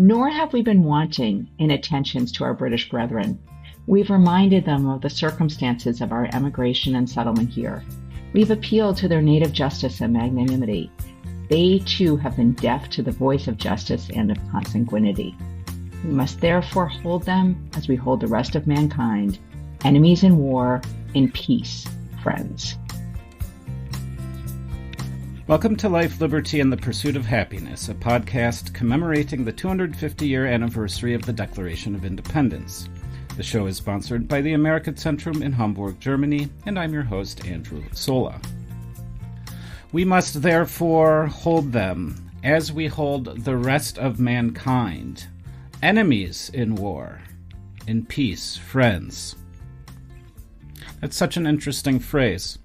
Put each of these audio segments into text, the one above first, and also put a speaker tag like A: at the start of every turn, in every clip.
A: Nor have we been wanting in attentions to our British brethren. We've reminded them of the circumstances of our emigration and settlement here. We've appealed to their native justice and magnanimity. They too have been deaf to the voice of justice and of consanguinity. We must therefore hold them as we hold the rest of mankind, enemies in war, in peace, friends.
B: Welcome to Life, Liberty, and the Pursuit of Happiness, a podcast commemorating the 250-year anniversary of the Declaration of Independence. The show is sponsored by the American Centrum in Hamburg, Germany, and I'm your host, Andrew Sola. We must therefore hold them as we hold the rest of mankind, enemies in war, in peace, friends. That's such an interesting phrase.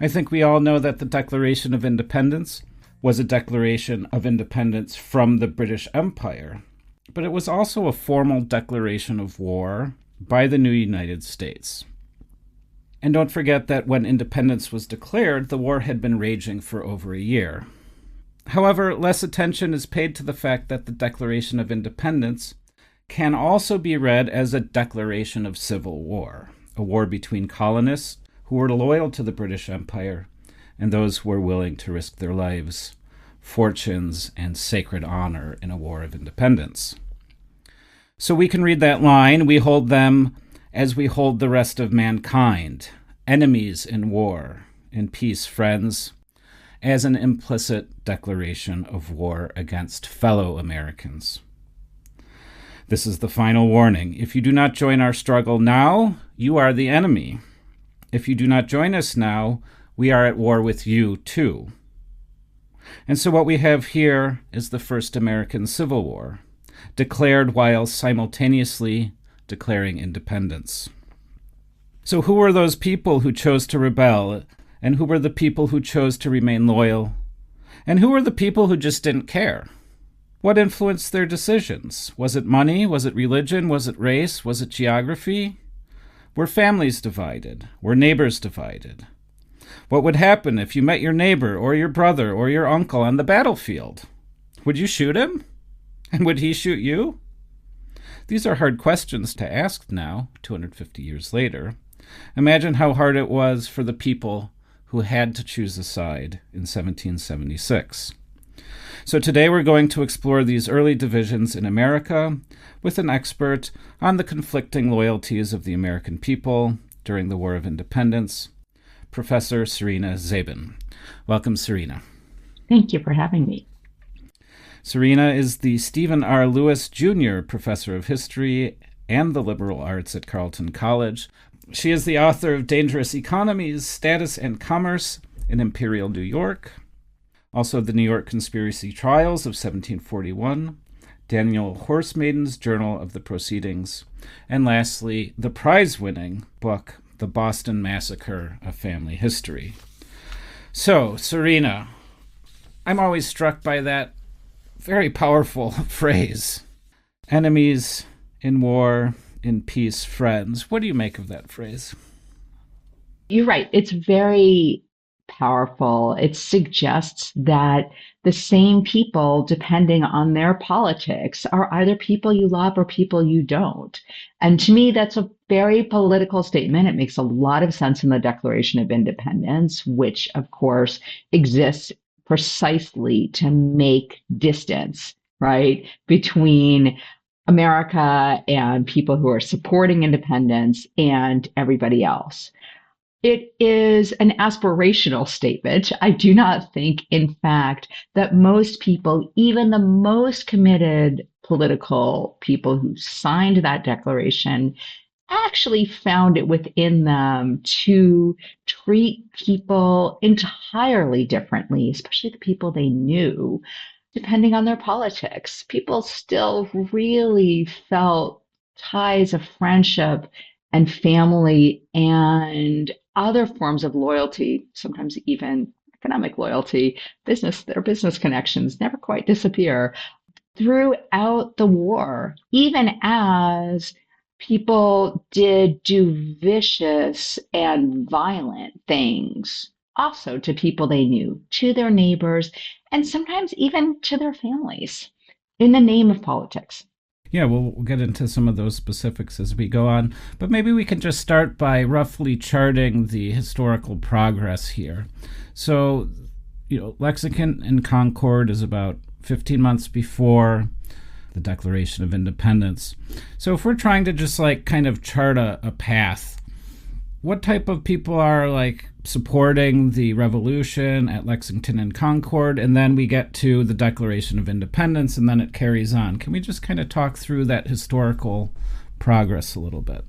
B: I think we all know that the Declaration of Independence was a declaration of independence from the British Empire, but it was also a formal declaration of war by the new United States. And don't forget that when independence was declared, the war had been raging for over a year. However, less attention is paid to the fact that the Declaration of Independence can also be read as a declaration of civil war, a war between colonists who were loyal to the British Empire and those who were willing to risk their lives, fortunes, and sacred honor in a war of independence. So we can read that line, we hold them as we hold the rest of mankind, enemies in war, in peace, friends, as an implicit declaration of war against fellow Americans. This is the final warning. If you do not join our struggle now, you are the enemy. If you do not join us now, we are at war with you too. And so what we have here is the first American Civil War, declared while simultaneously declaring independence. So who were those people who chose to rebel, and who were the people who chose to remain loyal, and who were the people who just didn't care? What influenced their decisions? Was it money? Was it religion? Was it race? Was it geography? Were families divided? Were neighbors divided? What would happen if you met your neighbor or your brother or your uncle on the battlefield? Would you shoot him? And would he shoot you? These are hard questions to ask now, 250 years later. Imagine how hard it was for the people who had to choose a side in 1776. So today we're going to explore these early divisions in America with an expert on the conflicting loyalties of the American people during the War of Independence, Professor Serena Zabin. Welcome, Serena.
A: Thank you for having me.
B: Serena is the Stephen R. Lewis Jr. Professor of History and the Liberal Arts at Carleton College. She is the author of Dangerous Economies, Status and Commerce in Imperial New York, also the New York Conspiracy Trials of 1741, Daniel Horsemaiden's Journal of the Proceedings, and lastly, the prize-winning book, The Boston Massacre, A Family History. So, Serena, I'm always struck by that very powerful phrase, enemies in war, in peace, friends. What do you make of that phrase?
A: You're right. It's very powerful. It suggests that the same people, depending on their politics, are either people you love or people you don't. And to me, that's a very political statement. It makes a lot of sense in the Declaration of Independence, which, of course, exists precisely to make distance, right, between America and people who are supporting independence and everybody else. It is an aspirational statement. I do not think, in fact, that most people, even the most committed political people who signed that declaration, actually found it within them to treat people entirely differently, especially the people they knew, depending on their politics. People still really felt ties of friendship and family and other forms of loyalty, sometimes even economic loyalty, their business connections never quite disappear throughout the war, even as people did do vicious and violent things also to people they knew, to their neighbors, and sometimes even to their families. in the name of politics.
B: Yeah, we'll get into some of those specifics as we go on, but maybe we can just start by roughly charting the historical progress here. So, Lexington and Concord is about 15 months before the Declaration of Independence. So if we're trying to just kind of chart a path, what type of people are supporting the revolution at Lexington and Concord, and then we get to the Declaration of Independence, and then it carries on. Can we just kind of talk through that historical progress a little bit?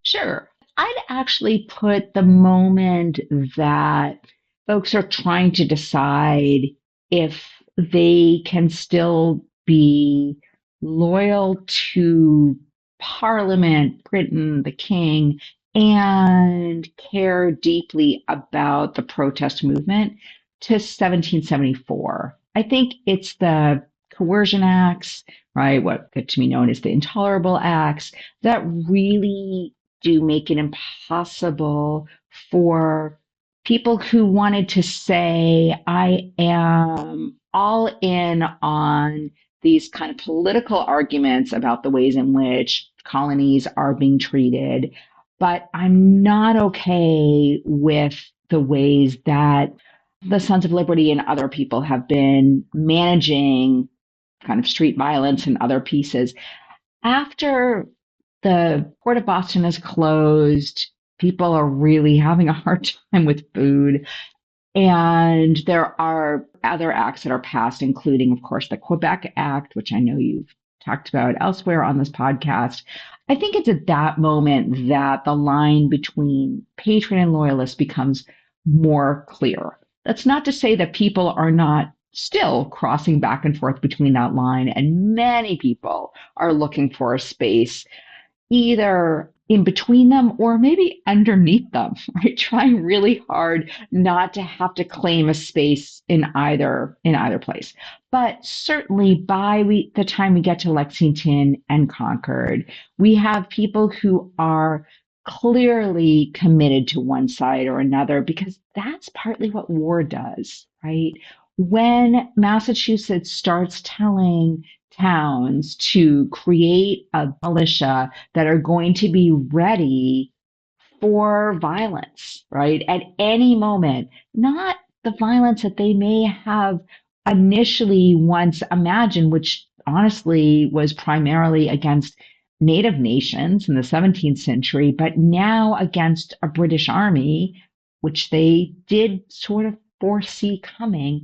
A: Sure. I'd actually put the moment that folks are trying to decide if they can still be loyal to Parliament, Britain, the King, and care deeply about the protest movement to 1774. I think it's the Coercion Acts, right? What get to be known as the Intolerable Acts, that really do make it impossible for people who wanted to say, I am all in on these kind of political arguments about the ways in which colonies are being treated, but I'm not okay with the ways that the Sons of Liberty and other people have been managing kind of street violence and other pieces. After the Port of Boston is closed, people are really having a hard time with food. And there are other acts that are passed, including, of course, the Quebec Act, which I know you've talked about elsewhere on this podcast. I think it's at that moment that the line between patriot and loyalist becomes more clear. That's not to say that people are not still crossing back and forth between that line, and many people are looking for a space either in between them or maybe underneath them, right? Trying really hard not to have to claim a space in either place. But certainly by the time we get to Lexington and Concord, we have people who are clearly committed to one side or another because that's partly what war does, right? When Massachusetts starts telling towns to create a militia that are going to be ready for violence, right? At any moment, not the violence that they may have initially once imagined, which honestly was primarily against Native nations in the 17th century, but now against a British army, which they did sort of foresee coming.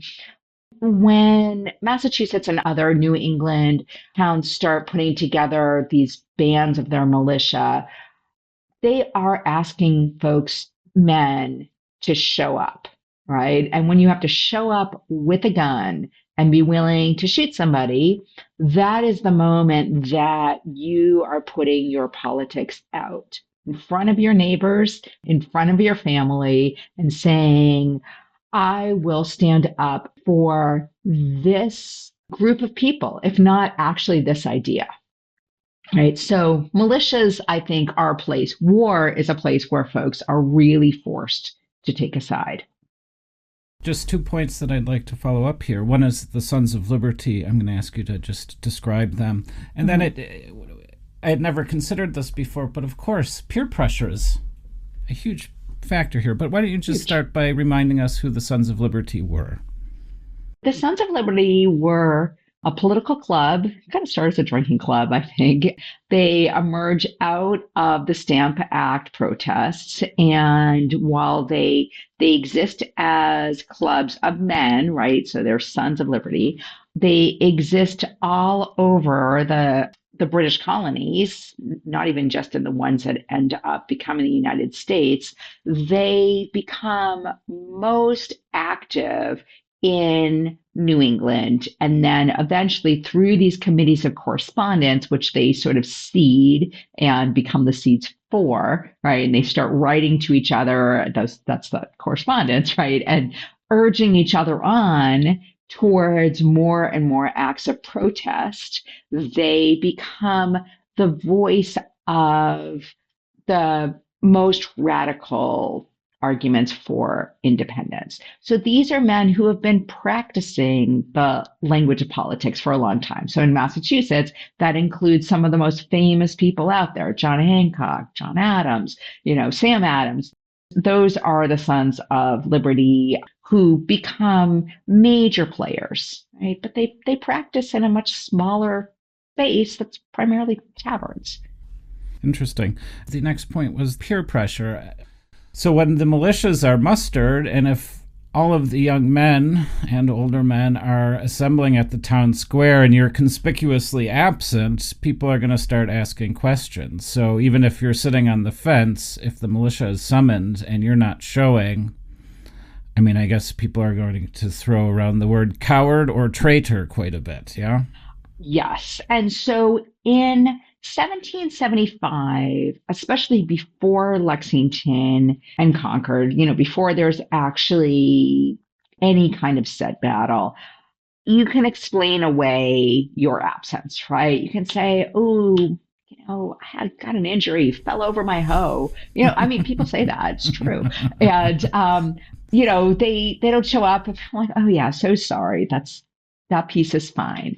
A: When Massachusetts and other New England towns start putting together these bands of their militia, they are asking folks, men, to show up, right? And when you have to show up with a gun and be willing to shoot somebody, that is the moment that you are putting your politics out in front of your neighbors, in front of your family, and saying, I will stand up for this group of people, if not actually this idea. Right. So militias, I think, are a place. War is a place where folks are really forced to take a side.
B: Just 2 points that I'd like to follow up here. One is the Sons of Liberty. I'm going to ask you to just describe them. And then I had never considered this before, but of course, peer pressure is a huge factor here. But why don't you just start by reminding us who the Sons of Liberty were?
A: The Sons of Liberty were a political club, kind of started as a drinking club, I think. They emerge out of the Stamp Act protests. And while they exist as clubs of men, right? So they're Sons of Liberty. They exist all over the British colonies, not even just in the ones that end up becoming the United States. They become most active in New England. And then eventually through these committees of correspondence, which they sort of seed and become the seeds for, right? And they start writing to each other. That's the correspondence, right? And urging each other on towards more and more acts of protest. They become the voice of the most radical arguments for independence. So these are men who have been practicing the language of politics for a long time. So in Massachusetts, that includes some of the most famous people out there, John Hancock, John Adams, Sam Adams. Those are the sons of liberty who become major players, right? But they practice in a much smaller space that's primarily taverns.
B: Interesting. The next point was peer pressure. So when the militias are mustered, and if all of the young men and older men are assembling at the town square and you're conspicuously absent, people are going to start asking questions. So even if you're sitting on the fence, if the militia is summoned and you're not showing, I guess people are going to throw around the word coward or traitor quite a bit, yeah?
A: Yes. And so in 1775, especially before Lexington and Concord, before there's actually any kind of set battle, you can explain away your absence, right? You can say, oh, I had got an injury, fell over my hoe. People say that, it's true. And, they don't show up. I'm like, oh yeah, so sorry. That piece is fine.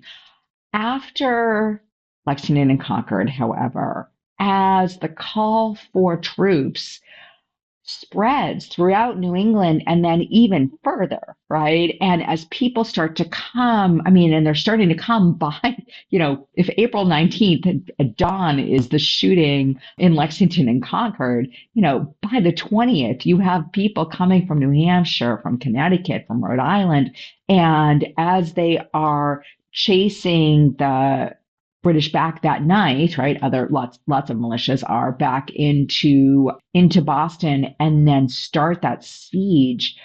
A: After Lexington and Concord, however, as the call for troops spreads throughout New England and then even further, right? And as people start to come, and they're starting to come by, if April 19th at dawn is the shooting in Lexington and Concord, by the 20th, you have people coming from New Hampshire, from Connecticut, from Rhode Island. And as they are chasing the British back that night, right? Lots of militias are back into Boston and then start that siege.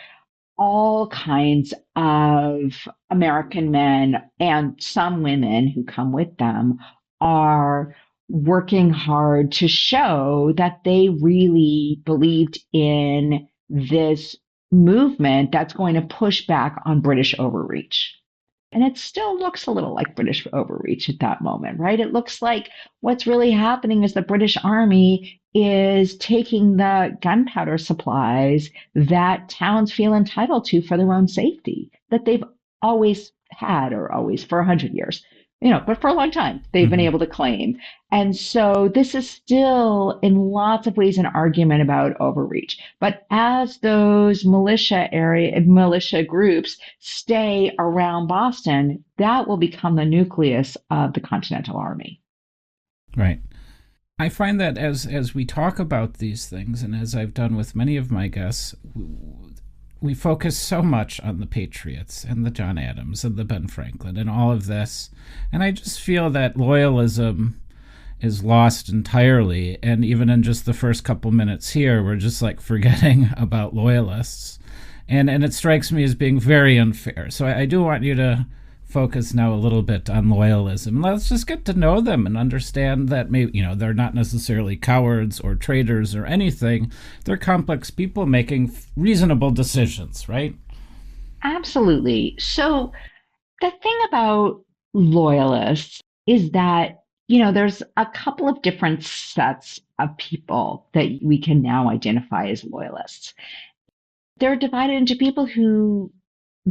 A: All kinds of American men and some women who come with them are working hard to show that they really believed in this movement that's going to push back on British overreach. And it still looks a little like British overreach at that moment, right? It looks like what's really happening is the British Army is taking the gunpowder supplies that towns feel entitled to for their own safety, that they've always had, or always for 100 years, but for a long time they've been able to claim. And so this is still in lots of ways an argument about overreach. But as those militia groups stay around Boston, that will become the nucleus of the Continental Army.
B: Right. I find that as we talk about these things, and as I've done with many of my guests, we focus so much on the Patriots and the John Adams and the Ben Franklin and all of this. And I just feel that loyalism is lost entirely. And even in just the first couple minutes here, we're just like forgetting about loyalists. And it strikes me as being very unfair. So I do want you to focus now a little bit on loyalism. Let's just get to know them and understand that maybe, they're not necessarily cowards or traitors or anything. They're complex people making reasonable decisions, right?
A: Absolutely. So the thing about loyalists is that, there's a couple of different sets of people that we can now identify as loyalists. They're divided into people who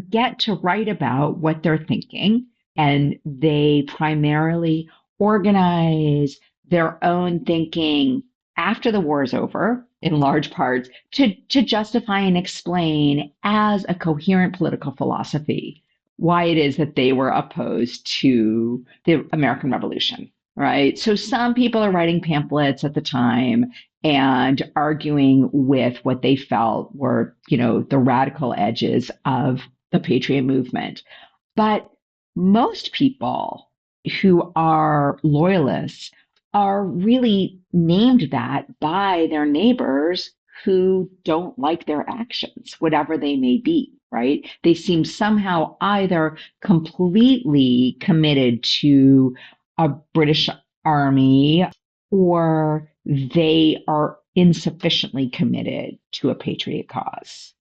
A: get to write about what they're thinking, and they primarily organize their own thinking after the war is over, in large parts, to justify and explain as a coherent political philosophy why it is that they were opposed to the American Revolution, right? So some people are writing pamphlets at the time and arguing with what they felt were, the radical edges of the Patriot movement. But most people who are loyalists are really named that by their neighbors who don't like their actions, whatever they may be, right? They seem somehow either completely committed to a British army or they are insufficiently committed to a patriot cause.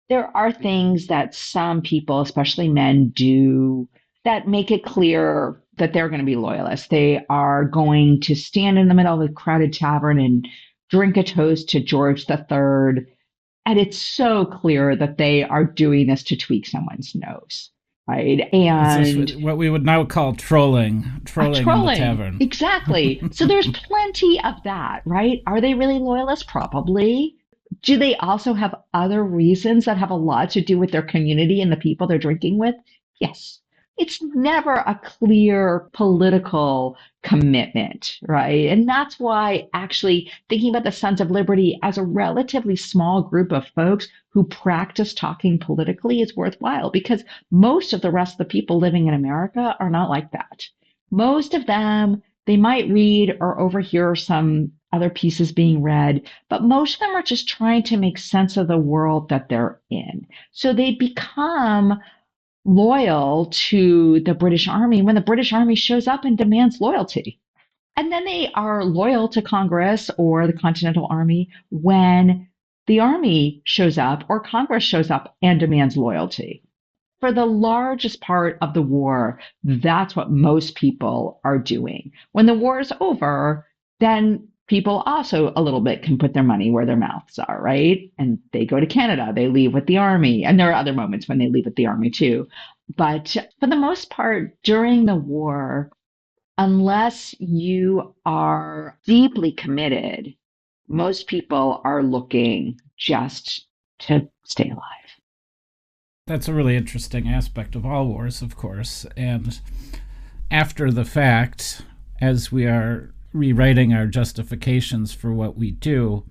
A: There are things that some people, especially men, do that make it clear that they're going to be loyalists. They are going to stand in the middle of a crowded tavern and drink a toast to George III And it's so clear that they are doing this to tweak someone's nose, right?
B: Is this
A: And
B: what we would now call trolling in the
A: trolling.
B: tavern?
A: Exactly. So there's plenty of that, right? Are they really loyalists? Probably. Do they also have other reasons that have a lot to do with their community and the people they're drinking with? Yes. It's never a clear political commitment, right? And that's why actually thinking about the Sons of Liberty as a relatively small group of folks who practice talking politically is worthwhile because most of the rest of the people living in America are not like that. Most of them, they might read or overhear some other pieces being read, but most of them are just trying to make sense of the world that they're in. So they become loyal to the British Army when the British Army shows up and demands loyalty. And then they are loyal to Congress or the Continental Army when the Army shows up or Congress shows up and demands loyalty. For the largest part of the war, that's what most people are doing. When the war is over, then people also a little bit can put their money where their mouths are, right? And they go to Canada, they leave with the army. And there are other moments when they leave with the army too. But for the most part, during the war, unless you are deeply committed, most people are looking just to stay alive.
B: That's a really interesting aspect of all wars, of course. And after the fact, as we are rewriting our justifications for what we do,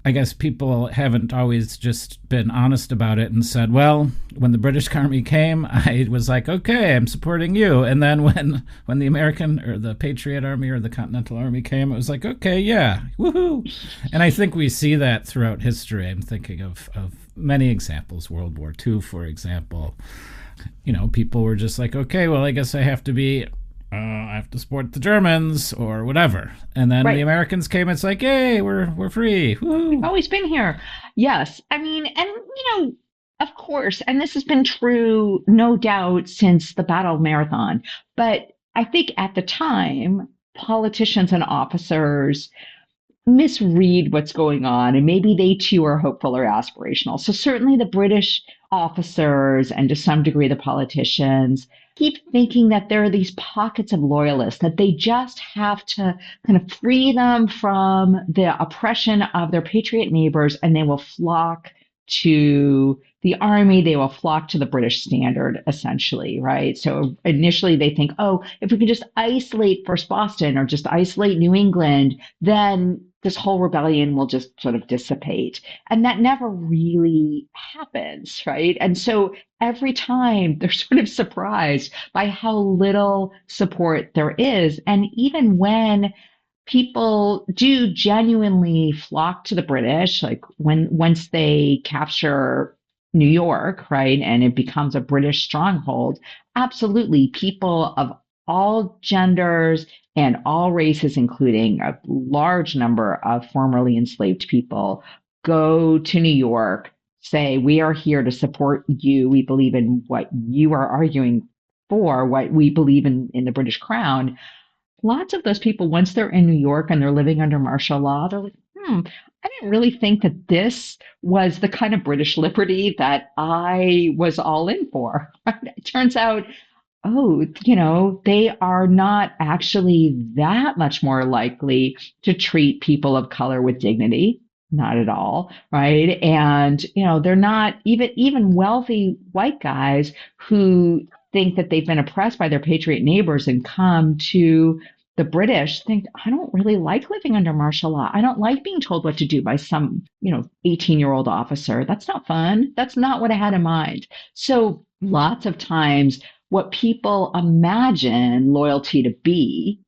B: I guess people haven't always just been honest about it and said, well, when the British Army came, I was like, okay, I'm supporting you. And then when the American or the Patriot Army or the Continental Army came, it was like, okay, yeah, woohoo. And I think we see that throughout history. I'm thinking of many examples, World War II, for example. You know, people were just like, okay, well, I guess I have to support the Germans or whatever. And then the Americans came, it's like, hey, we're free. Woo-hoo.
A: We've always been here. Yes. I mean, and, of course, and this has been true, no doubt, since the Battle of Marathon. But I think at the time, politicians and officers misread what's going on, and maybe they too are hopeful or aspirational. So certainly the British officers and to some degree the politicians keep thinking that there are these pockets of loyalists, that they just have to kind of free them from the oppression of their patriot neighbors and they will flock to the army, they will flock to the British standard, essentially, right? So initially they think, oh, if we could just isolate first Boston or just isolate New England, then this whole rebellion will just sort of dissipate. And that never really happens, right? And so every time they're sort of surprised by how little support there is. And even when people do genuinely flock to the British, like once they capture New York, right, and it becomes a British stronghold, absolutely, people of all genders and all races, including a large number of formerly enslaved people, go to New York, say, we are here to support you. We believe in what you are arguing for, what we believe in the British Crown. Lots of those people, once they're in New York and they're living under martial law, they're like, I didn't really think that this was the kind of British liberty that I was all in for. It turns out, they are not actually that much more likely to treat people of color with dignity. Not at all, right? And, they're not even wealthy white guys who think that they've been oppressed by their patriot neighbors and come to the British think, I don't really like living under martial law. I don't like being told what to do by some, 18-year-old officer. That's not fun. That's not what I had in mind. So lots of times what people imagine loyalty to be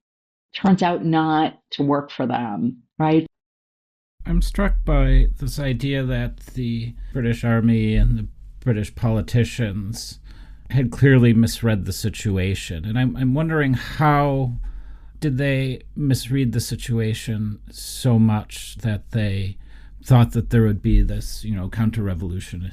A: turns out not to work for them, right?
B: I'm struck by this idea that the British Army and the British politicians had clearly misread the situation. And I'm wondering, how did they misread the situation so much that they thought that there would be this, counter-revolution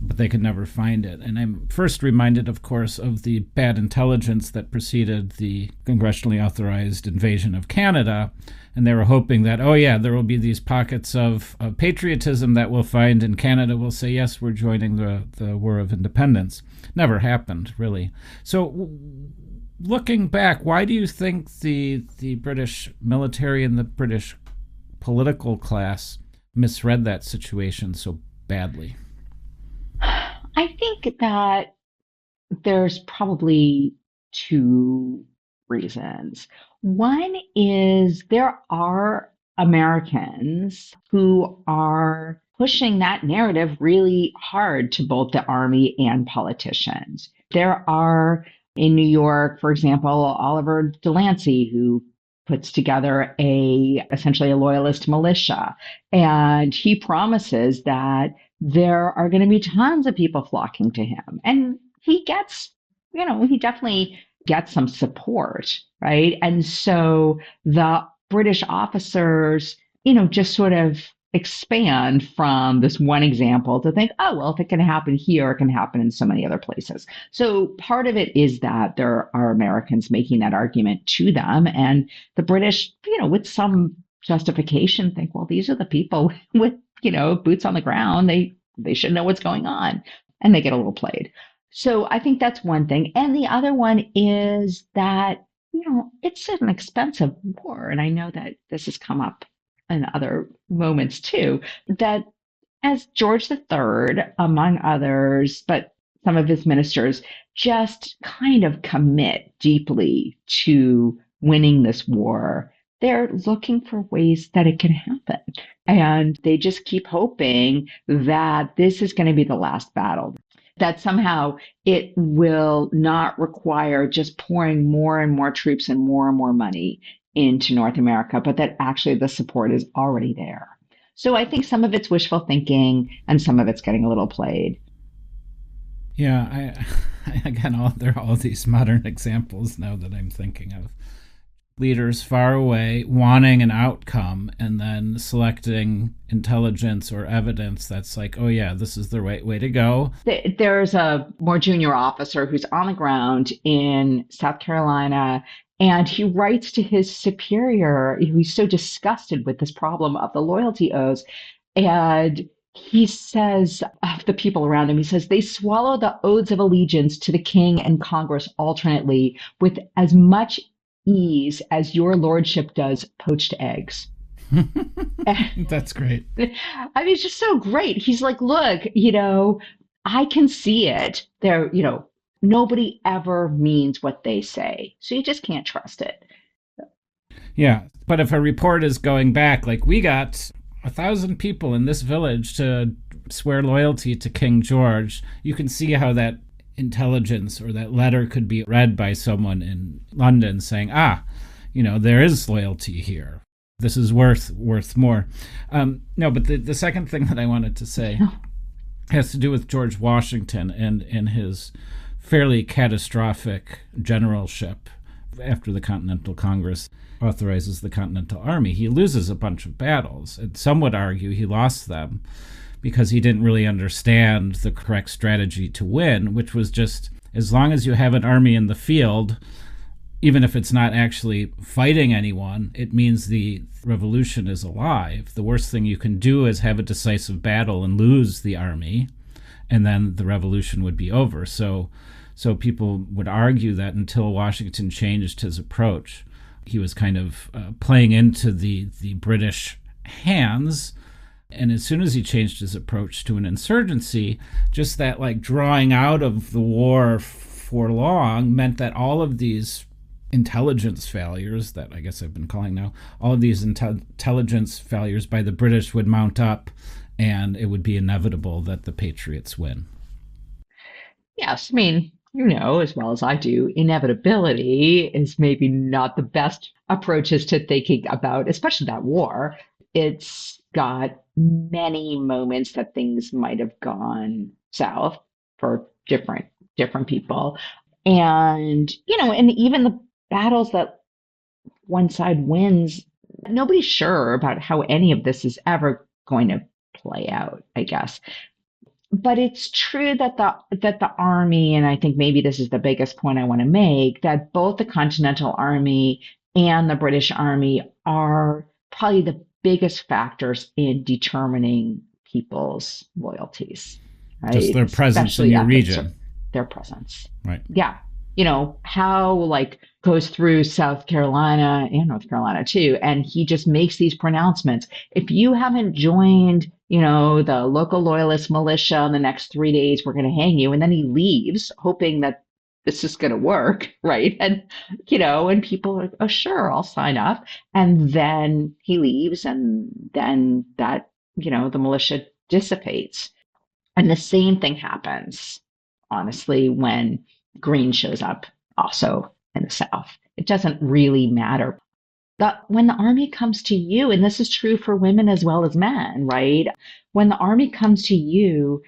B: but they could never find it. And I'm first reminded, of course, of the bad intelligence that preceded the congressionally authorized invasion of Canada. And they were hoping that, oh, yeah, there will be these pockets of patriotism that we'll find, and Canada will say, yes, we're joining the War of Independence. Never happened, really. So looking back, why do you think the British military and the British political class misread that situation so badly?
A: I think that there's probably two reasons. One is there are Americans who are pushing that narrative really hard to both the army and politicians. There are in New York, for example, Oliver Delancey, who puts together essentially a loyalist militia, and he promises that there are going to be tons of people flocking to him, and he gets, he definitely gets some support, right? And so the British officers, just sort of expand from this one example to think, oh, well, if it can happen here, it can happen in so many other places. So part of it is that there are Americans making that argument to them. And the British, with some justification, think, well, these are the people with, boots on the ground. They should know what's going on. And they get a little played. So I think that's one thing. And the other one is that, it's an expensive war. And I know that this has come up in other moments too, that as George III, among others, but some of his ministers just kind of commit deeply to winning this war, they're looking for ways that it can happen. And they just keep hoping that this is going to be the last battle, that somehow it will not require just pouring more and more troops and more money into North America, but that actually the support is already there. So I think some of it's wishful thinking and some of it's getting a little played.
B: Yeah, again, there are all these modern examples now that I'm thinking of. Leaders far away wanting an outcome and then selecting intelligence or evidence that's like, oh yeah, this is the right way to go.
A: There's a more junior officer who's on the ground in South Carolina, and he writes to his superior. He's so disgusted with this problem of the loyalty oaths. And he says of the people around him, he says, they swallow the oaths of allegiance to the king and Congress alternately with as much ease as your lordship does poached eggs.
B: That's great.
A: I mean, it's just so great. He's like, look, I can see it. There, nobody ever means what they say. So you just can't trust it.
B: Yeah. But if a report is going back, like we got 1,000 people in this village to swear loyalty to King George, you can see how that intelligence or that letter could be read by someone in London saying, there is loyalty here. This is worth more. No, but the second thing that I wanted to say has to do with George Washington and his fairly catastrophic generalship after the Continental Congress authorizes the Continental Army. He loses a bunch of battles, and some would argue he lost them because he didn't really understand the correct strategy to win, which was just, as long as you have an army in the field, even if it's not actually fighting anyone, it means the revolution is alive. The worst thing you can do is have a decisive battle and lose the army, and then the revolution would be over. So people would argue that until Washington changed his approach, he was kind of playing into the British hands. And as soon as he changed his approach to an insurgency, just that like drawing out of the war for long meant that all of these intelligence failures that I guess I've been calling now, all of these intelligence failures by the British would mount up, and it would be inevitable that the Patriots win.
A: Yes, I mean, as well as I do, inevitability is maybe not the best approaches to thinking about, especially that war. It's got many moments that things might have gone south for different people. And, and even the battles that one side wins, nobody's sure about how any of this is ever going to play out, I guess. but it's true that the army, and I think maybe this is the biggest point I want to make, that both the Continental Army and the British Army are probably the biggest factors in determining people's loyalties,
B: Just
A: right?
B: their presence in
A: Especially
B: your
A: at
B: region.
A: their presence.
B: Right.
A: Yeah. How like goes through South Carolina and North Carolina too. And he just makes these pronouncements. If you haven't joined, the local loyalist militia in the next 3 days, we're going to hang you. And then he leaves, hoping that this is going to work. Right. And people are like, oh, sure, I'll sign up. And then he leaves. And then the militia dissipates. And the same thing happens, honestly, when Green shows up also in the South. It doesn't really matter. When the army comes to you, and this is true for women as well as men, right? When the army comes to you,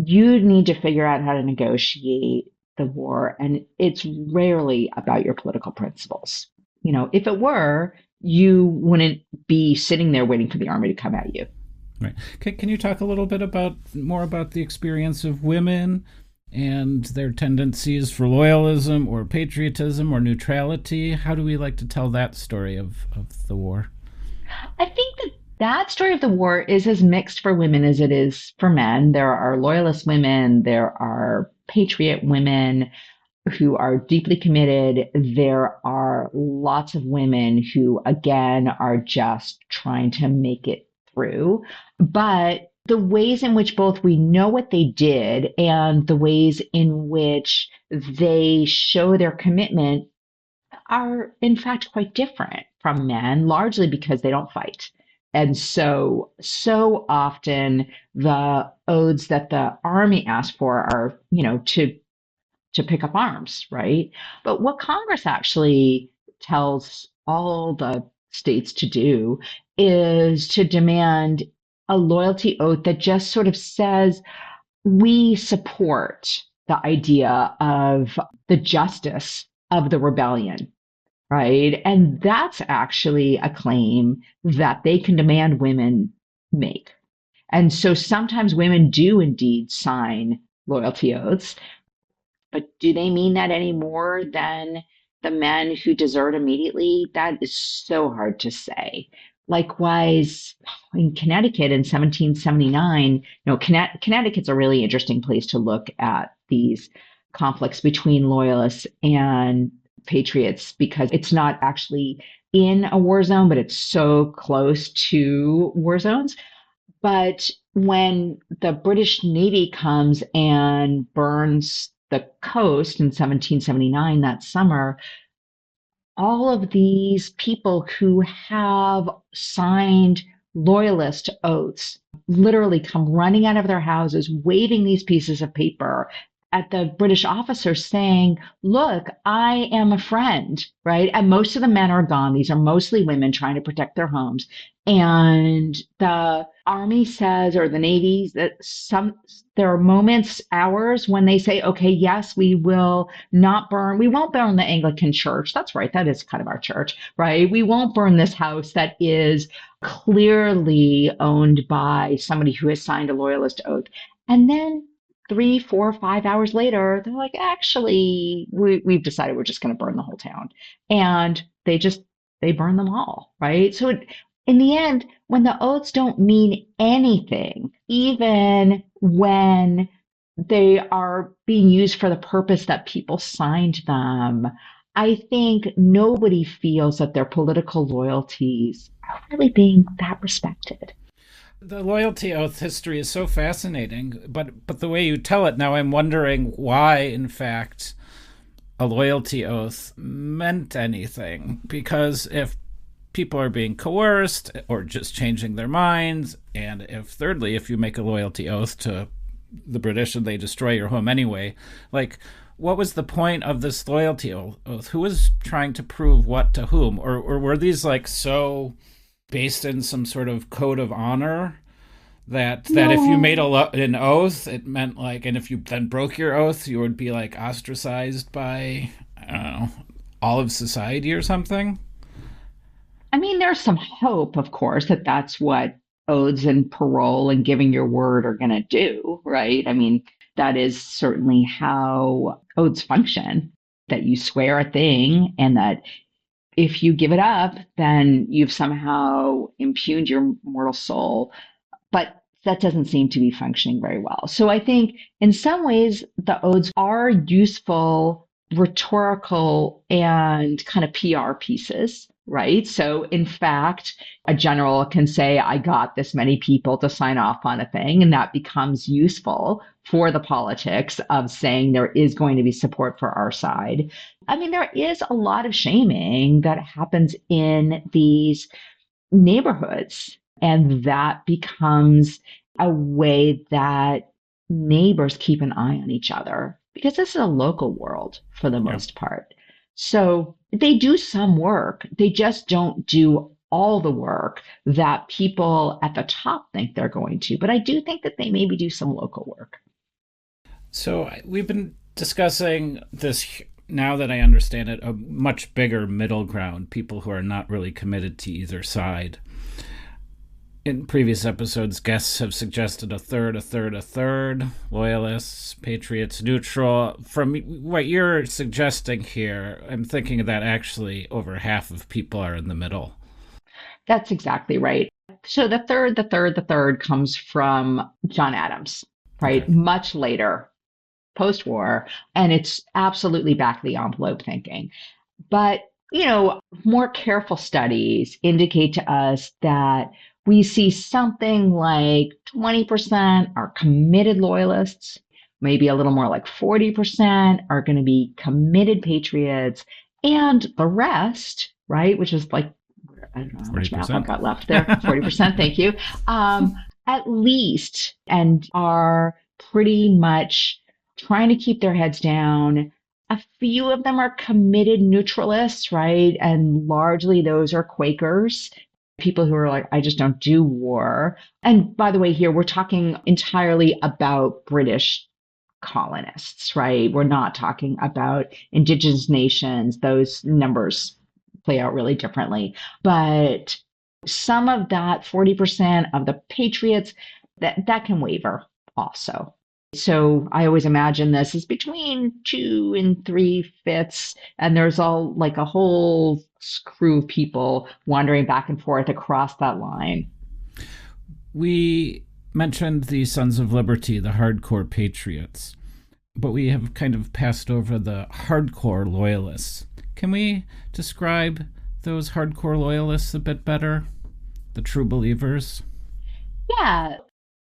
A: you need to figure out how to negotiate the war. And it's rarely about your political principles. If it were, you wouldn't be sitting there waiting for the army to come at you.
B: Right. Can you talk a little bit more about the experience of women and their tendencies for loyalism or patriotism or neutrality? How do we like to tell that story of the war?
A: I think that story of the war is as mixed for women as it is for men. There are loyalist women, there are patriot women who are deeply committed. There are lots of women who, again, are just trying to make it through. But the ways in which both we know what they did and the ways in which they show their commitment are, in fact, quite different from men, largely because they don't fight. And so often the oaths that the army asks for are, to pick up arms, right? But what Congress actually tells all the states to do is to demand a loyalty oath that just sort of says, we support the idea of the justice of the rebellion, right? And that's actually a claim that they can demand women make. And so sometimes women do indeed sign loyalty oaths, but do they mean that any more than the men who desert immediately? That is so hard to say. Likewise, in Connecticut in 1779, Connecticut's a really interesting place to look at these conflicts between loyalists and patriots because it's not actually in a war zone, but it's so close to war zones. But when the British Navy comes and burns the coast in 1779, that summer, all of these people who have signed loyalist oaths literally come running out of their houses, waving these pieces of paper at the British officers saying, look, I am a friend, right? And most of the men are gone. These are mostly women trying to protect their homes. And the army says, or the Navy, that there are moments, hours when they say, okay, yes, we won't burn the Anglican church. That's right. That is kind of our church, right? We won't burn this house that is clearly owned by somebody who has signed a loyalist oath. And then 3, 4, 5 hours later, they're like, actually, we've decided we're just going to burn the whole town. And they burn them all, right? So in the end, when the oaths don't mean anything, even when they are being used for the purpose that people signed them, I think nobody feels that their political loyalties are really being that respected.
B: The loyalty oath history is so fascinating, but the way you tell it now, I'm wondering why, in fact, a loyalty oath meant anything. Because if people are being coerced or just changing their minds, and thirdly, if you make a loyalty oath to the British and they destroy your home anyway, like, what was the point of this loyalty oath? Who was trying to prove what to whom? Or were these like so based in some sort of code of honor that
A: No.
B: if you made an oath, it meant like, and if you then broke your oath, you would be like ostracized by, I don't know, all of society or something?
A: I mean, there's some hope, of course, that that's what oaths and parole and giving your word are going to do, right? I mean, that is certainly how oaths function, that you swear a thing and that if you give it up, then you've somehow impugned your mortal soul. But that doesn't seem to be functioning very well. So I think in some ways, the odes are useful rhetorical and kind of PR pieces, right? So in fact, a general can say, I got this many people to sign off on a thing, and that becomes useful for the politics of saying there is going to be support for our side. I mean, there is a lot of shaming that happens in these neighborhoods. And that becomes a way that neighbors keep an eye on each other because this is a local world for the
B: Yeah.
A: most part. So they do some work, they just don't do all the work that people at the top think they're going to. But I do think that they maybe do some local work.
B: So we've been discussing this, now that I understand it, a much bigger middle ground, people who are not really committed to either side. In previous episodes, guests have suggested a third, loyalists, patriots, neutral. From what you're suggesting here, I'm thinking that actually over half of people are in the middle.
A: That's exactly right. So the third comes from John Adams,
B: Okay.
A: right? Much later, post war, and it's absolutely back of the envelope thinking. But, more careful studies indicate to us that we see something like 20% are committed loyalists, maybe a little more like 40% are going to be committed patriots, and the rest, right, which is like, I don't know how much math I've
B: 40%.
A: got left there, 40%, thank you, at least, and are pretty much trying to keep their heads down. A few of them are committed neutralists, right? And largely those are Quakers, people who are like, I just don't do war. And by the way, here we're talking entirely about British colonists, right? We're not talking about indigenous nations. Those numbers play out really differently. But some of that 40% of the patriots, that can waver also. So I always imagine this is between 2 and 3 fifths, and there's all like a whole crew of people wandering back and forth across that line.
B: We mentioned the Sons of Liberty, the hardcore patriots, but we have kind of passed over the hardcore loyalists. Can we describe those hardcore loyalists a bit better? The true believers?
A: Yeah.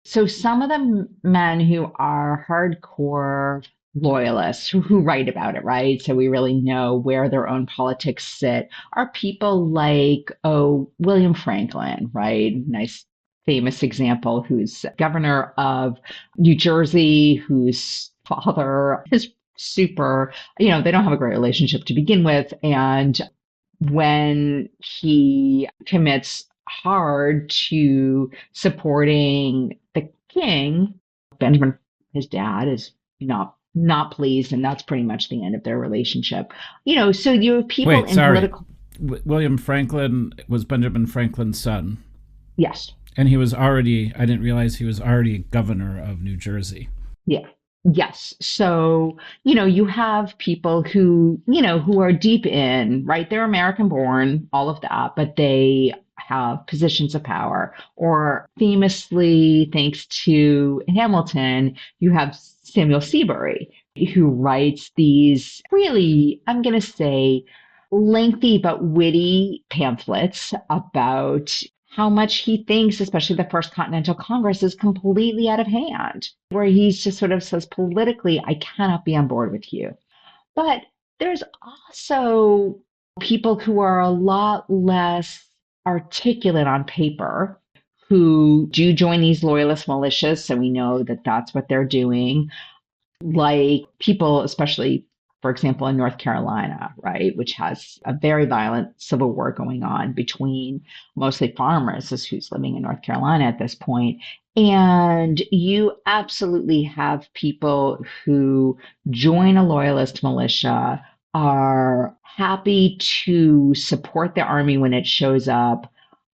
A: So some of the men who are hardcore loyalists who write about it, right? So we really know where their own politics sit are people like, William Franklin, right? Nice famous example, who's governor of New Jersey, whose father is super, they don't have a great relationship to begin with. And when he commits hard to supporting the king, Benjamin, his dad, is not pleased, and that's pretty much the end of their relationship. So you have people
B: Wait,
A: in
B: sorry.
A: political.
B: William Franklin was Benjamin Franklin's son.
A: Yes.
B: And he was already, I didn't realize he was already governor of New Jersey.
A: Yeah. Yes. So, you have people who are deep in, right? They're American born, all of that, but they have positions of power. Or famously, thanks to Hamilton, you have Samuel Seabury, who writes these really, I'm going to say, lengthy but witty pamphlets about how much he thinks, especially the First Continental Congress, is completely out of hand, where he's just sort of says politically, I cannot be on board with you. But there's also people who are a lot less articulate on paper who do join these loyalist militias. So we know that that's what they're doing, like people, especially, for example, in North Carolina, right, which has a very violent civil war going on between mostly farmers, is who's living in North Carolina at this point. And you absolutely have people who join a loyalist militia, are happy to support the army when it shows up,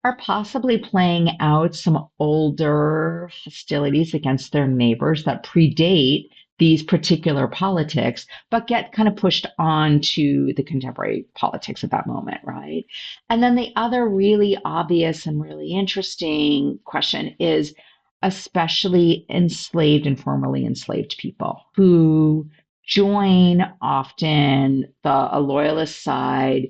A: are possibly playing out some older hostilities against their neighbors that predate these particular politics, but get kind of pushed on to the contemporary politics at that moment, right? And then the other really obvious and really interesting question is especially enslaved and formerly enslaved people who join often a loyalist side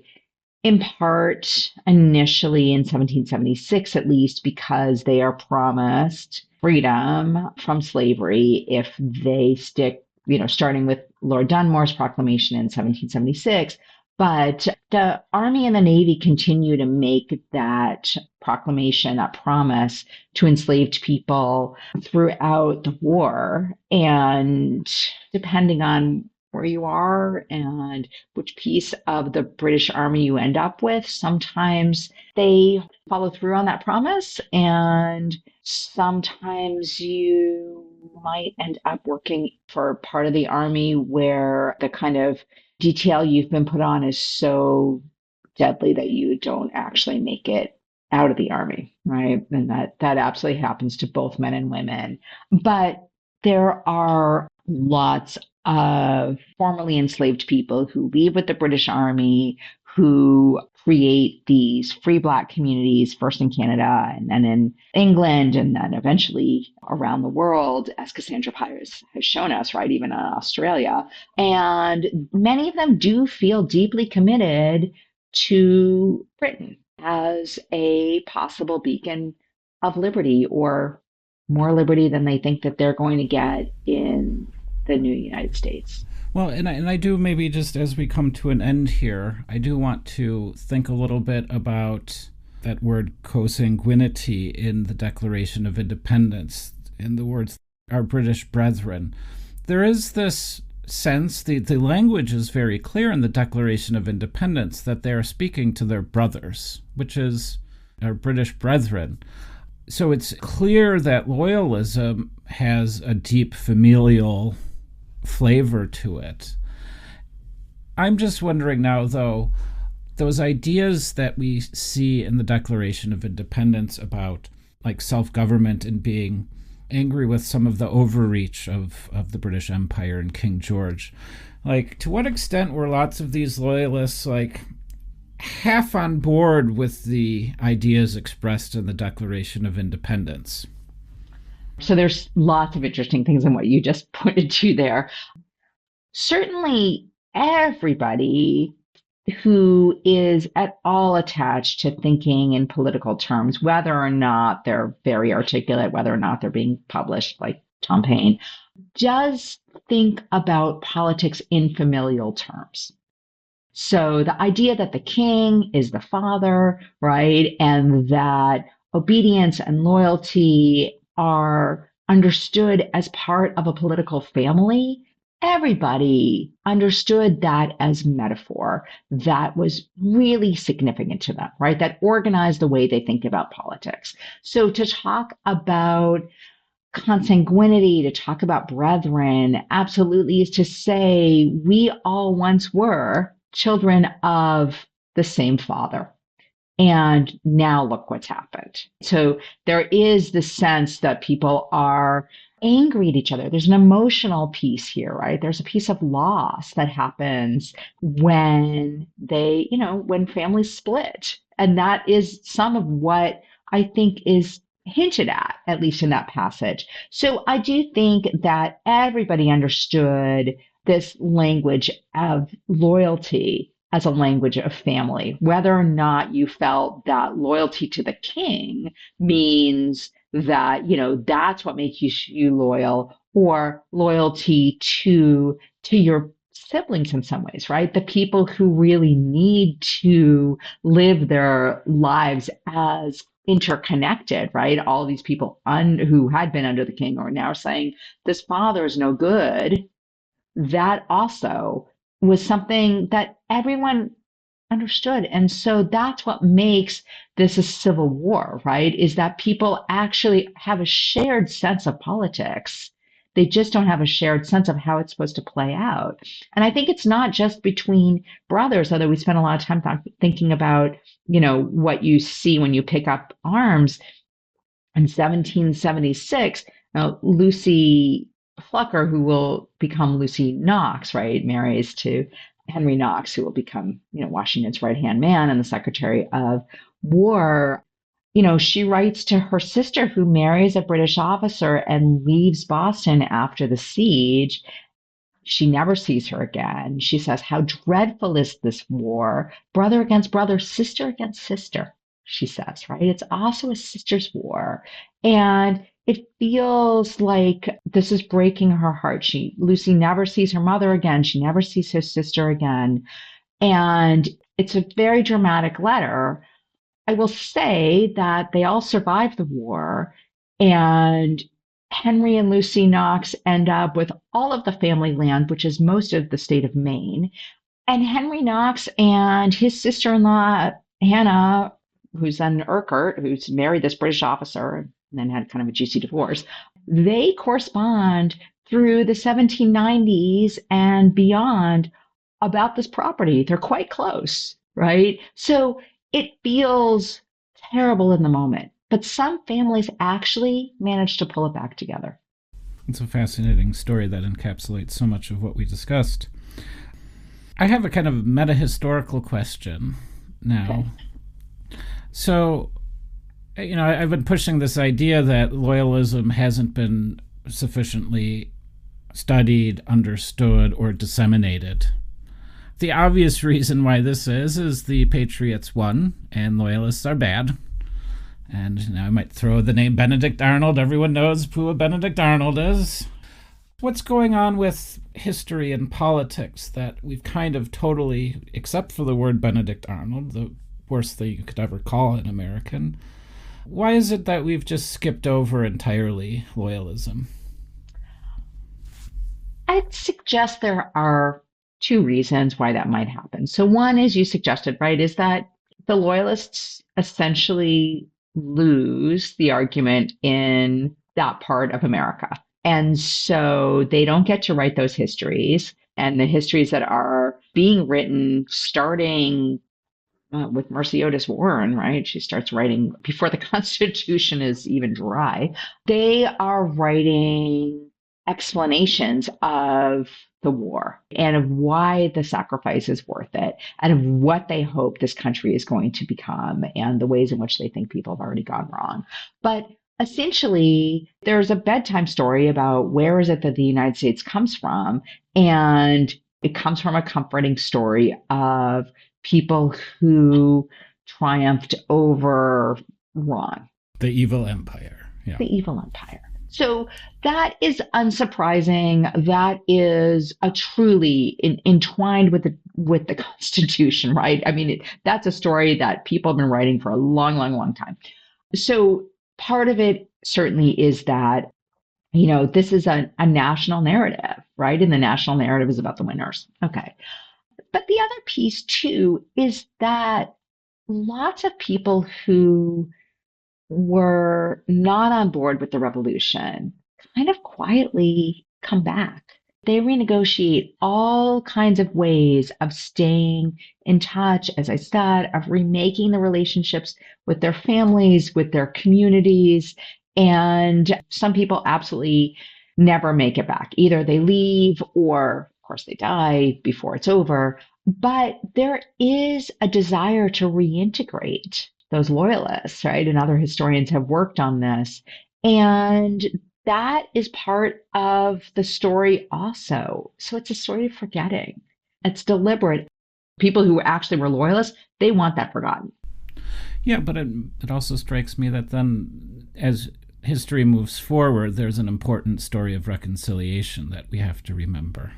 A: in part initially in 1776 at least because they are promised freedom from slavery if they stick, starting with Lord Dunmore's proclamation in 1776. But the Army and the Navy continue to make that proclamation, that promise to enslaved people throughout the war. And depending on where you are and which piece of the British Army you end up with, sometimes they follow through on that promise, and sometimes you might end up working for part of the Army where the kind of detail you've been put on is so deadly that you don't actually make it out of the Army, right? And that absolutely happens to both men and women. But there are lots of formerly enslaved people who leave with the British Army, who create these free Black communities, first in Canada and then in England, and then eventually around the world, as Cassandra Pires has shown us, right, even in Australia. And many of them do feel deeply committed to Britain as a possible beacon of liberty, or more liberty than they think that they're going to get in the new United States.
B: Well, and I do, maybe just as we come to an end here, I do want to think a little bit about that word consanguinity in the Declaration of Independence, in the words, our British brethren. There is this sense, the language is very clear in the Declaration of Independence that they are speaking to their brothers, which is our British brethren. So it's clear that loyalism has a deep familial flavor to it. I'm just wondering now, though, those ideas that we see in the Declaration of Independence about like self-government and being angry with some of the overreach of the British Empire and King George, like, to what extent were lots of these loyalists like half on board with the ideas expressed in the Declaration of Independence?
A: So there's lots of interesting things in what you just pointed to there. Certainly, everybody who is at all attached to thinking in political terms, whether or not they're very articulate, whether or not they're being published, like Tom Paine, does think about politics in familial terms. So the idea that the king is the father, right, and that obedience and loyalty are understood as part of a political family, everybody understood that as metaphor that was really significant to them, right? That organized the way they think about politics. So to talk about consanguinity, to talk about brethren, absolutely is to say we all once were children of the same father. And now look what's happened. So there is the sense that people are angry at each other. There's an emotional piece here, right? There's a piece of loss that happens when when families split. And that is some of what I think is hinted at least in that passage. So I do think that everybody understood this language of loyalty as a language of family, whether or not you felt that loyalty to the king means that, that's what makes you loyal, or loyalty to your siblings in some ways, right? The people who really need to live their lives as interconnected, right? All of these people who had been under the king are now saying, this father is no good. That also was something that everyone understood. And so that's what makes this a civil war, right? Is that people actually have a shared sense of politics They just don't have a shared sense of how it's supposed to play out. And I think it's not just between brothers, although we spend a lot of time thinking about, what you see when you pick up arms. In 1776, Lucy Flucker, who will become Lucy Knox, right, marries to Henry Knox, who will become, Washington's right-hand man and the Secretary of War. She writes to her sister, who marries a British officer and leaves Boston after the siege. She never sees her again. She says, "How dreadful is this war? Brother against brother, sister against sister," she says, right? It's also a sister's war. And it feels like this is breaking her heart. Lucy never sees her mother again. She never sees her sister again. And it's a very dramatic letter. I will say that they all survived the war, and Henry and Lucy Knox end up with all of the family land, which is most of the state of Maine. And Henry Knox and his sister-in-law, Hannah, who's then Urquhart, who's married this British officer and then had kind of a juicy divorce, they correspond through the 1790s and beyond about this property. They're quite close, right? So it feels terrible in the moment, but some families actually manage to pull it back together.
B: It's a fascinating story that encapsulates so much of what we discussed. I have a kind of meta-historical question now. Okay. So, I've been pushing this idea that loyalism hasn't been sufficiently studied, understood, or disseminated. The obvious reason why this is the Patriots won and Loyalists are bad. And I might throw the name Benedict Arnold. Everyone knows who Benedict Arnold is. What's going on with history and politics that we've kind of totally, except for the word Benedict Arnold, the worst thing you could ever call an American, why is it that we've just skipped over entirely loyalism?
A: I'd suggest there are two reasons why that might happen. So one, as you suggested, right, is that the Loyalists essentially lose the argument in that part of America. And so they don't get to write those histories. And the histories that are being written, starting with Mercy Otis Warren, right? She starts writing before the Constitution is even dry. They are writing explanations of the war and of why the sacrifice is worth it and of what they hope this country is going to become and the ways in which they think people have already gone wrong. But essentially, there's a bedtime story about where is it that the United States comes from, and it comes from a comforting story of people who triumphed over wrong.
B: The evil empire. Yeah.
A: The evil empire. So that is unsurprising. That is a truly entwined with the Constitution, right? I mean, that's a story that people have been writing for a long, long, long time. So part of it certainly is that, this is a national narrative, right? And the national narrative is about the winners. Okay. But the other piece, too, is that lots of people who were not on board with the revolution kind of quietly come back. They renegotiate all kinds of ways of staying in touch, as I said, of remaking the relationships with their families, with their communities. And some people absolutely never make it back. Either they leave or, of course, they die before it's over. But there is a desire to reintegrate those loyalists, right? And other historians have worked on this. And that is part of the story also. So it's a story of forgetting. It's deliberate. People who actually were loyalists, they want that forgotten.
B: Yeah, but it also strikes me that then as history moves forward, there's an important story of reconciliation that we have to remember.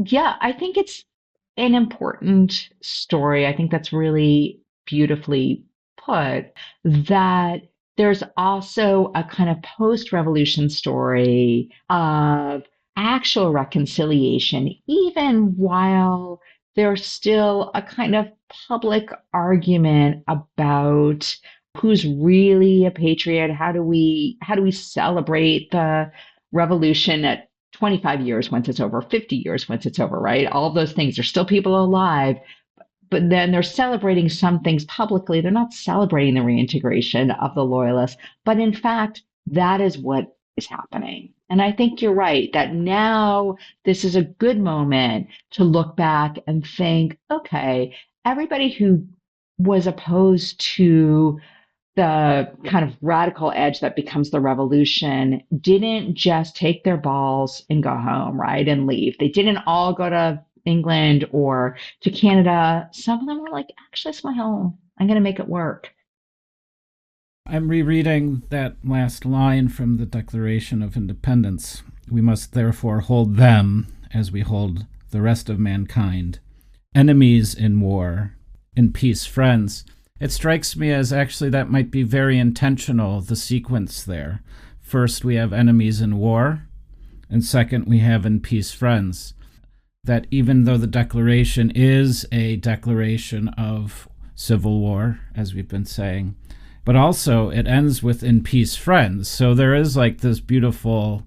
A: Yeah, I think it's an important story. I think that's really beautifully put, that there's also a kind of post-revolution story of actual reconciliation, even while there's still a kind of public argument about who's really a patriot. How do we celebrate the revolution at 25 years once it's over, 50 years once it's over, right? All of those things. There's still people alive, but then they're celebrating some things publicly. They're not celebrating the reintegration of the Loyalists, but in fact, that is what is happening. And I think you're right that now this is a good moment to look back and think, okay, everybody who was opposed to the kind of radical edge that becomes the revolution didn't just take their balls and go home, right, and leave. They didn't all go to England or to Canada. Some of them were like, actually, it's my home. I'm going to make it work.
B: I'm rereading that last line from the Declaration of Independence. We must therefore hold them, as we hold the rest of mankind, enemies in war, in peace friends. It strikes me as actually that might be very intentional, the sequence there. First, we have enemies in war, and second, we have in peace friends. That even though the Declaration is a declaration of civil war, as we've been saying, but also it ends with in peace friends. So there is like this beautiful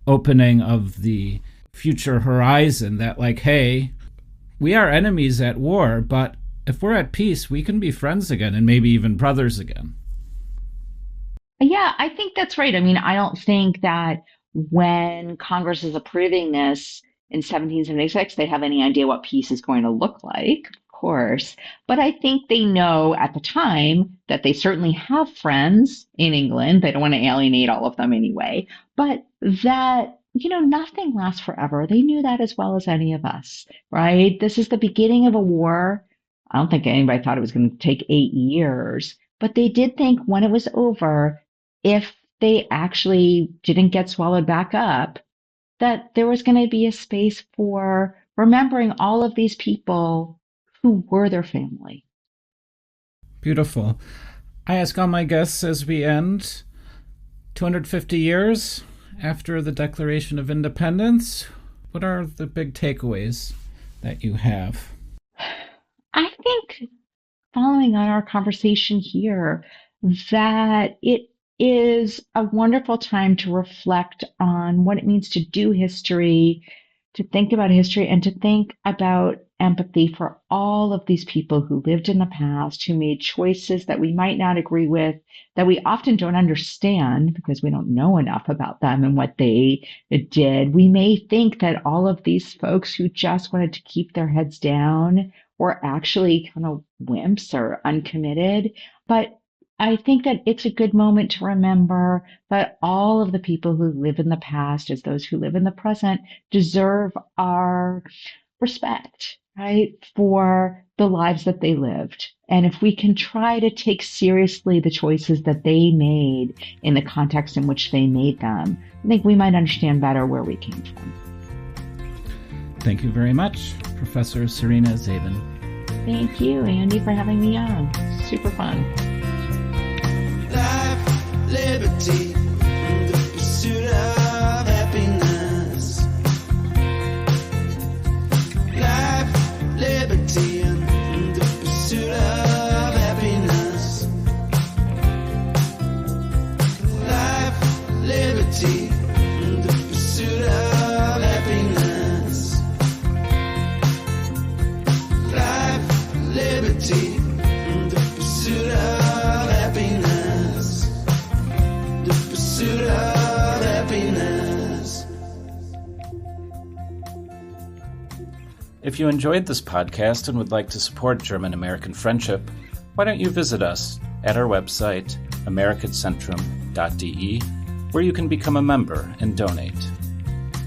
B: opening of the future horizon that like, hey, we are enemies at war, but if we're at peace, we can be friends again and maybe even brothers again.
A: Yeah, I think that's right. I mean, I don't think that when Congress is approving this in 1776, they have any idea what peace is going to look like, of course. But I think they know at the time that they certainly have friends in England. They don't want to alienate all of them anyway, but that, nothing lasts forever. They knew that as well as any of us, right? This is the beginning of a war. I don't think anybody thought it was going to take 8 years, but they did think when it was over, if they actually didn't get swallowed back up, that there was going to be a space for remembering all of these people who were their family.
B: Beautiful. I ask all my guests as we end, 250 years after the Declaration of Independence, what are the big takeaways that you have?
A: I think, following on our conversation here, that it is a wonderful time to reflect on what it means to do history, to think about history, and to think about empathy for all of these people who lived in the past, who made choices that we might not agree with, that we often don't understand because we don't know enough about them and what they did. We may think that all of these folks who just wanted to keep their heads down were actually kind of wimps or uncommitted, but I think that it's a good moment to remember that all of the people who live in the past, as those who live in the present, deserve our respect, right, for the lives that they lived. And if we can try to take seriously the choices that they made in the context in which they made them, I think we might understand better where we came from.
B: Thank you very much, Professor Serena Zabin.
A: Thank you, Andy, for having me on. Super fun.
C: Life, liberty, and the pursuit of happiness. Life, liberty, and the pursuit of happiness. Life, liberty, and the pursuit of happiness. Life, liberty, and the pursuit of happiness. Pursuit of happiness.
B: If you enjoyed this podcast and would like to support German-American friendship, why don't you visit us at our website, americatcentrum.de, where you can become a member and donate.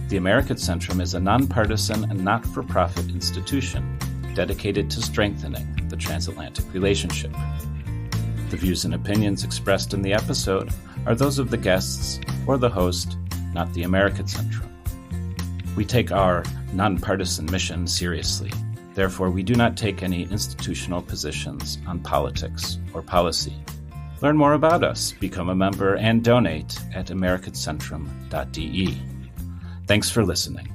B: The American Centrum is a nonpartisan and not-for-profit institution dedicated to strengthening the transatlantic relationship. The views and opinions expressed in the episode are those of the guests or the host, not the American Centrum. We take our nonpartisan mission seriously. Therefore, we do not take any institutional positions on politics or policy. Learn more about us, become a member, and donate at americatcentrum.de. Thanks for listening.